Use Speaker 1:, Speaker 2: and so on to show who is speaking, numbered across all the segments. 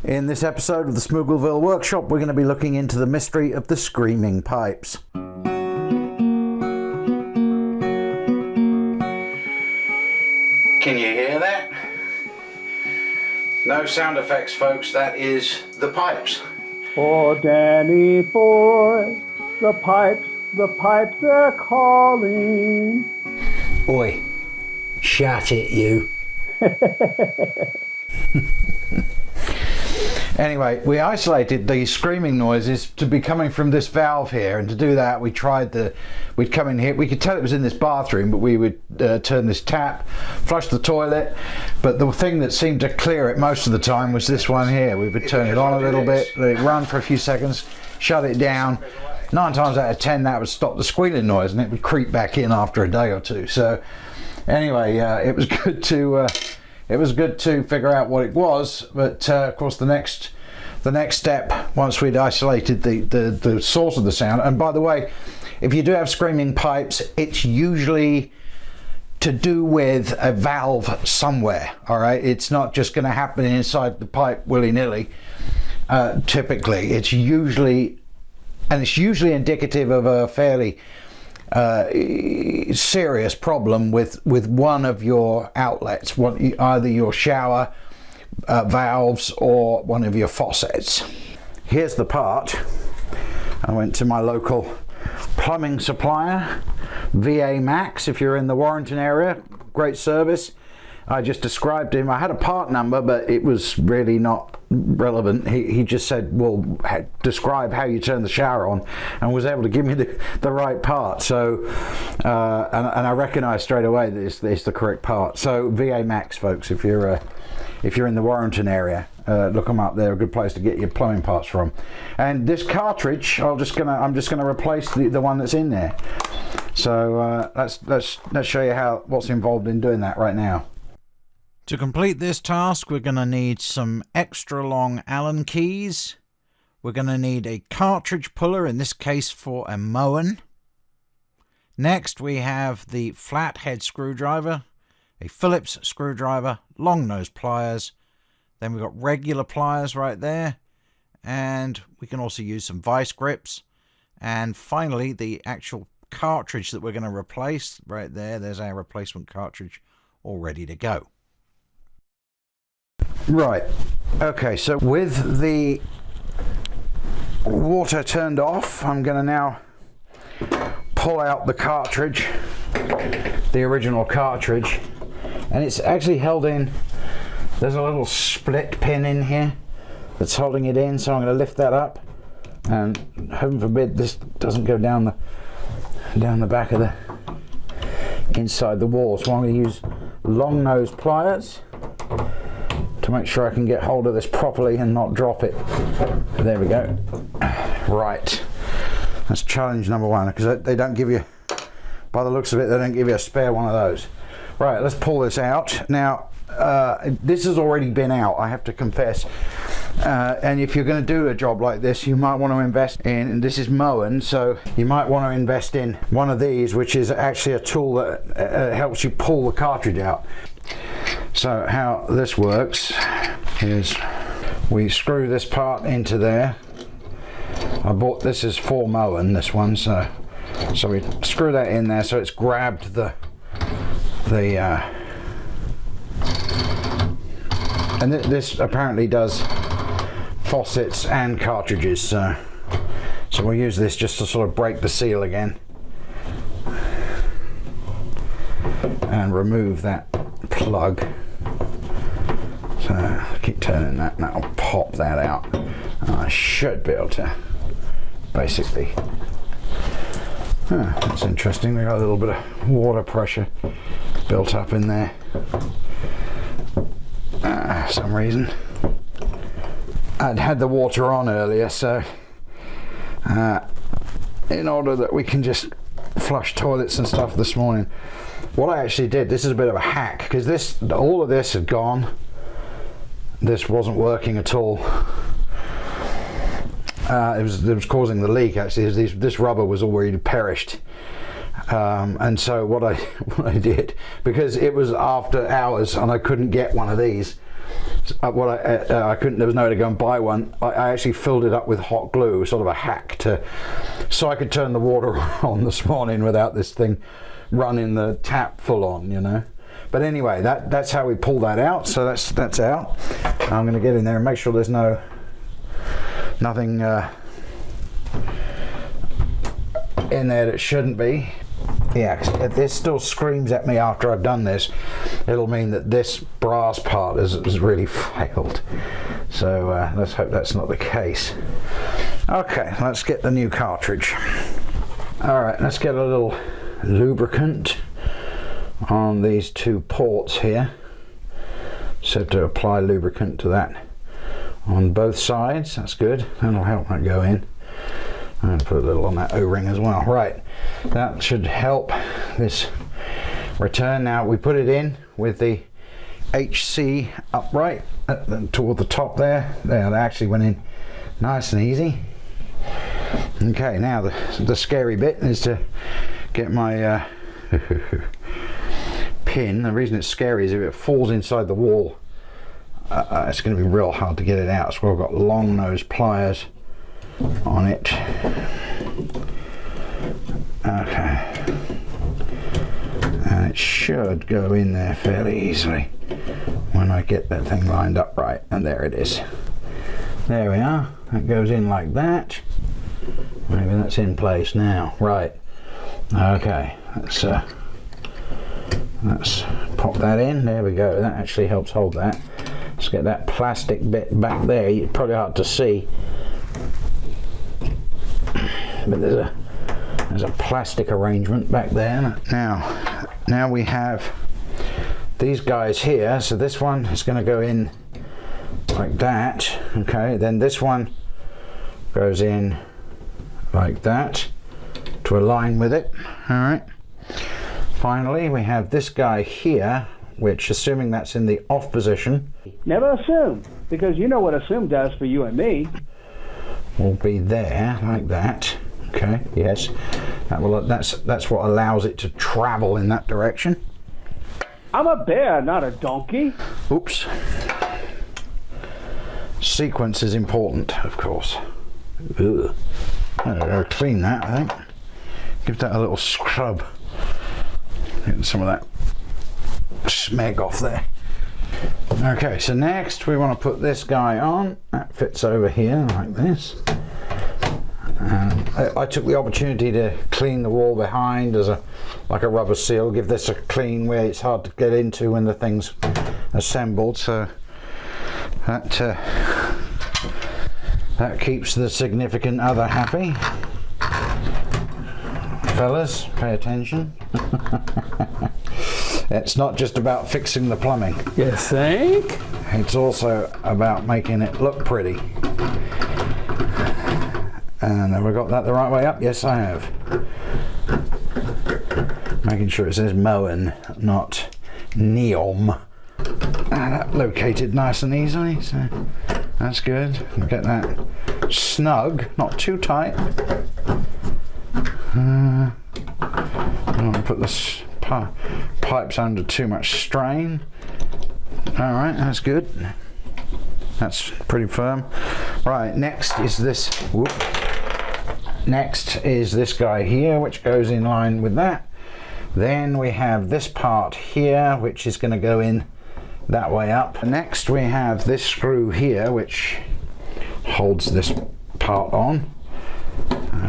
Speaker 1: In this episode of the Smuggleville Workshop, we're going to be looking into the mystery of the screaming pipes. Can you hear that? No sound effects, folks. That is the pipes.
Speaker 2: For Danny boy, the pipes are calling.
Speaker 1: Oi, shut it, you. Anyway, we isolated the screaming noises to be coming from this valve here, and to do that we'd come in here. We could tell it was in this bathroom, but we would turn this tap, flush the toilet, but the thing that seemed to clear it most of the time was this one here. We would turn it on a little bit, let it run for a few seconds, shut it down. 9 times out of 10 that would stop the squealing noise, and it would creep back in after a day or two. So anyway, it was good to figure out what it was, but of course the next step, once we'd isolated the source of the sound, and by the way, if you do have screaming pipes, it's usually to do with a valve somewhere, all right? It's not just going to happen inside the pipe willy-nilly. Typically, it's usually indicative of a fairly serious problem with one of your outlets, either your shower valves or one of your faucets. Here's the part. I went to my local plumbing supplier, VA Max, if you're in the Warrington area. Great service. I just described him. I had a part number, but it was really not relevant. He just said, well, describe how you turn the shower on, and was able to give me the right part. So and I recognized straight away that it's the correct part. So VA Max, folks, if you're in the Warrington area, look them up. They're a good place to get your plumbing parts from. And this cartridge, I'm just gonna replace the one that's in there. So let's show you what's involved in doing that right now. To complete this task, we're going to need some extra long Allen keys. We're going to need a cartridge puller, in this case for a Moen. Next, we have the flathead screwdriver, a Phillips screwdriver, long nose pliers. Then we've got regular pliers right there. And we can also use some vice grips. And finally, the actual cartridge that we're going to replace right there. There's our replacement cartridge all ready to go. Right, okay, so with the water turned off, I'm going to now pull out the cartridge, the original cartridge, and it's actually held in. There's a little split pin in here that's holding it in, so I'm going to lift that up, and heaven forbid this doesn't go down the back of the inside the wall. So I'm going to use long nose pliers to make sure I can get hold of this properly and not drop it. There we go. Right, that's challenge number one, because they don't give you, by the looks of it, they don't give you a spare one of those. Right, let's pull this out. Now, this has already been out, I have to confess. And if you're going to do a job like this, you might want to invest in, and this is Moen, so you might want to invest in one of these, which is actually a tool that helps you pull the cartridge out. So how this works is we screw this part into there. This is for Moen, this one, so we screw that in there so it's grabbed the and this apparently does faucets and cartridges, so we'll use this just to sort of break the seal again and remove that plug. So keep turning that and that'll pop that out. And I should be able to basically, that's interesting, we got a little bit of water pressure built up in there for some reason. I'd had the water on earlier, so in order that we can just flush toilets and stuff this morning. What I actually did, this is a bit of a hack, because all of this had gone. This wasn't working at all. It was causing the leak, actually. This rubber was already perished. And so what I did, because it was after hours and I couldn't get one of these, Well, I couldn't. There was nowhere to go and buy one. I actually filled it up with hot glue, sort of a hack, so I could turn the water on this morning without this thing running the tap full on, you know. But anyway, that's how we pull that out. So that's out. I'm going to get in there and make sure there's nothing in there that shouldn't be. Yeah, if this still screams at me after I've done this, it'll mean that this brass part has really failed. So let's hope that's not the case. Okay, let's get the new cartridge. All right, let's get a little lubricant on these 2 ports here. Said to apply lubricant to that on both sides. That's good. That'll help that go in. I'm going to put a little on that O-ring as well. Right, that should help this return. Now we put it in with the HC upright toward the top there. There, that actually went in nice and easy. Okay, now the scary bit is to get my pin. The reason it's scary is if it falls inside the wall, it's going to be real hard to get it out. So I've got long nose pliers on it. Okay, and it should go in there fairly easily when I get that thing lined up right. And there it is. There we are. That goes in like that. Maybe that's in place now. Right. Okay, let's pop that in. There we go. That actually helps hold that. Let's get that plastic bit back there. It's probably hard to see, but there's a plastic arrangement back there. Now we have these guys here. So this one is going to go in like that. Okay, then this one goes in like that to align with it. All right. Finally, we have this guy here, which, assuming that's in the off position,
Speaker 2: Never assume, because you know what assume does for you and me.
Speaker 1: will be there like that. Okay, yes, that's what allows it to travel in that direction.
Speaker 2: I'm a bear, not a donkey.
Speaker 1: Oops. Sequence is important, of course. Ugh. I'm gonna clean that, I think. Give that a little scrub. Get some of that smeg off there. Okay, so next we want to put this guy on. That fits over here like this. I took the opportunity to clean the wall behind as like a rubber seal. Give this a clean where it's hard to get into when the thing's assembled. So that keeps the significant other happy. Fellas, pay attention. It's not just about fixing the plumbing.
Speaker 2: You think?
Speaker 1: It's also about making it look pretty. And have I got that the right way up? Yes, I have. Making sure it says Moen, not Neom. And that located nice and easily, so that's good. Get that snug, not too tight. I don't want to put the pipes under too much strain. All right, that's good. That's pretty firm. Right, next is this. Whoop. Next is this guy here, which goes in line with that. Then we have this part here, which is going to go in that way up. Next we have this screw here, which holds this part on.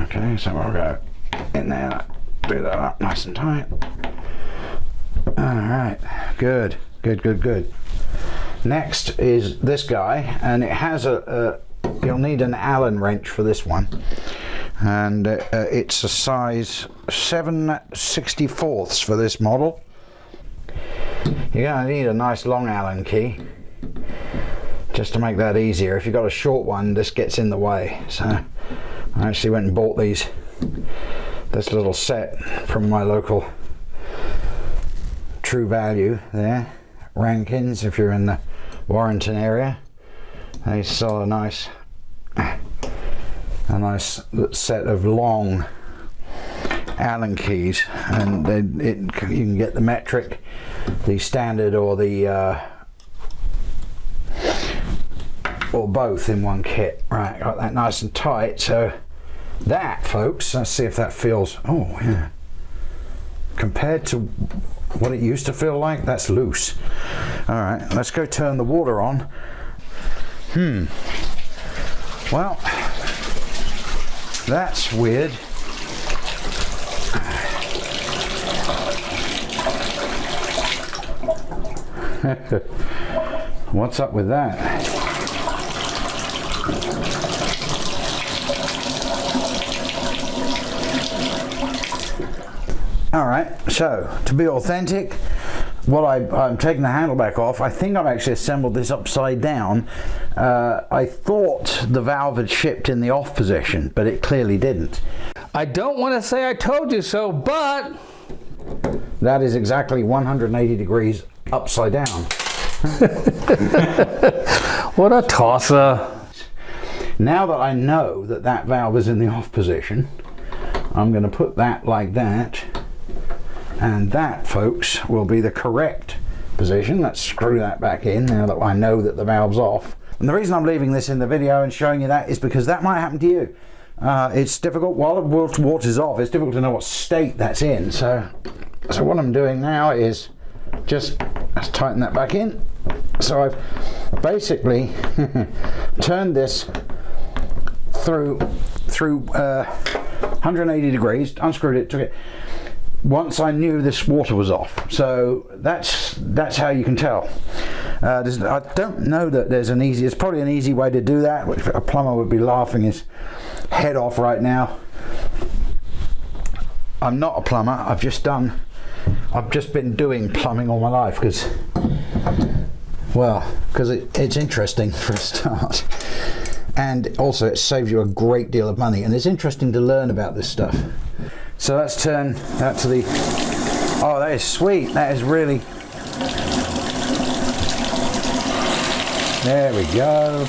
Speaker 1: Okay, so we'll go in there, do that up nice and tight. All right, good. Next is this guy, and it has you'll need an Allen wrench for this one, and it's a size 7/64 for this model. You're going to need a nice long Allen key just to make that easier. If you've got a short one, this gets in the way. So I actually went and bought this little set from my local True Value there, Rankins, if you're in the Warrington area. They sell a nice set of long Allen keys, and you can get the metric, the standard, or the or both in one kit. Right, got that nice and tight. So that, folks, let's see if that feels, oh yeah, compared to what it used to feel like, that's loose. All right, let's go turn the water on. Well, that's weird. What's up with that? All right, so to be authentic, what I'm taking the handle back off. I think I've actually assembled this upside down. I thought the valve had shipped in the off position, but it clearly didn't.
Speaker 3: I don't want to say I told you so, but
Speaker 1: that is exactly 180 degrees upside down.
Speaker 3: What a tosser.
Speaker 1: Now that I know that that valve is in the off position, I'm going to put that like that, and that, folks, will be the correct position. Let's screw that back in now that I know that the valve's off. And the reason I'm leaving this in the video and showing you that is because that might happen to you. It's difficult, while the water's off, it's difficult to know what state that's in. So what I'm doing now is just let's tighten that back in. So I've basically turned this through 180 degrees, unscrewed it, took it, once I knew this water was off. So that's how you can tell. I don't know that there's an easy, it's probably an easy way to do that, which a plumber would be laughing his head off right now. I'm not a plumber, I've just been doing plumbing all my life because it's interesting for a start, and also it saves you a great deal of money, and it's interesting to learn about this stuff. So let's turn that to the, oh, that is sweet, that is really, there we go.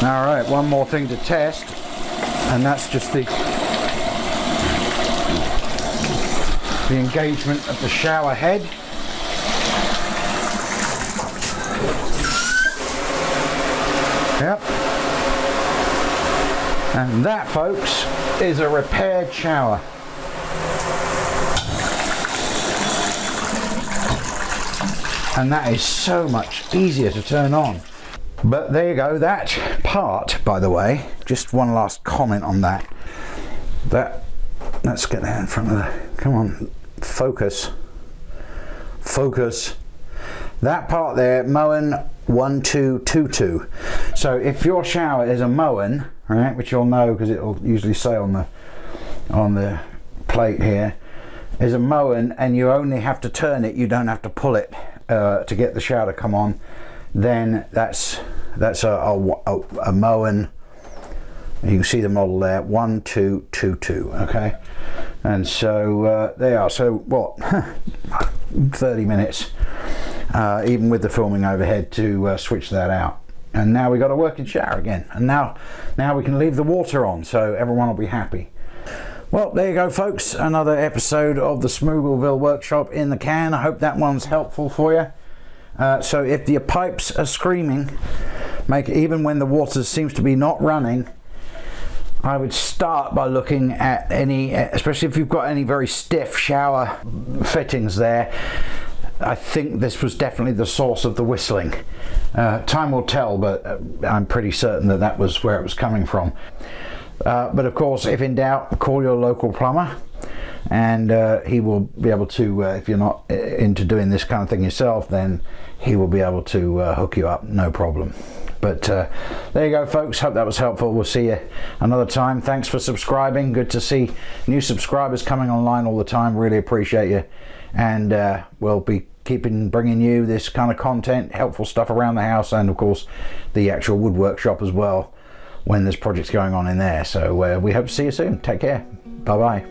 Speaker 1: All right, one more thing to test, and that's just the engagement of the shower head. Yep. And that, folks, is a repaired shower. And that is so much easier to turn on. But there you go, that part, by the way, just one last comment on that. Let's get that in front of the, come on, focus. Focus. That part there, Moen 1222. So if your shower is a Moen, right, which you'll know because it'll usually say on the plate here, is a Moen, and you only have to turn it, you don't have to pull it to get the shower to come on, then that's a Moen. You can see the model there, 1222. Okay, and so they are. So what? 30 minutes, even with the filming overhead, to switch that out. And now we got a working shower again. And now we can leave the water on, so everyone will be happy. Well, there you go, folks. Another episode of the Smoogleville workshop in the can. I hope that one's helpful for you. So if your pipes are screaming, even when the water seems to be not running, I would start by looking at any, especially if you've got any very stiff shower fittings there. I think this was definitely the source of the whistling. Time will tell, but I'm pretty certain that was where it was coming from. But of course, if in doubt, call your local plumber, and he will be able to, if you're not into doing this kind of thing yourself, then he will be able to hook you up, no problem. But there you go, folks. Hope that was helpful. We'll see you another time. Thanks for subscribing. Good to see new subscribers coming online all the time. Really appreciate you. And we'll be bringing you this kind of content, helpful stuff around the house, and of course the actual wood workshop as well when there's projects going on in there. So we hope to see you soon. Take care. Bye-bye.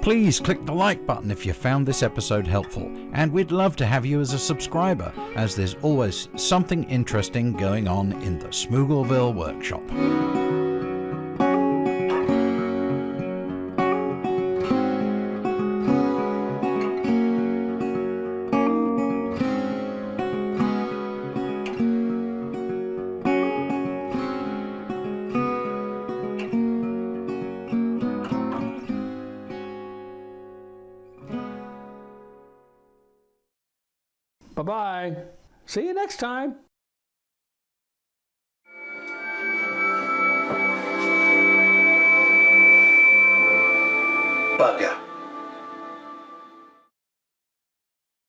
Speaker 1: Please click the like button if you found this episode helpful, and we'd love to have you as a subscriber, as there's always something interesting going on in the Smoogleville workshop.
Speaker 3: Bye-bye. See you next time.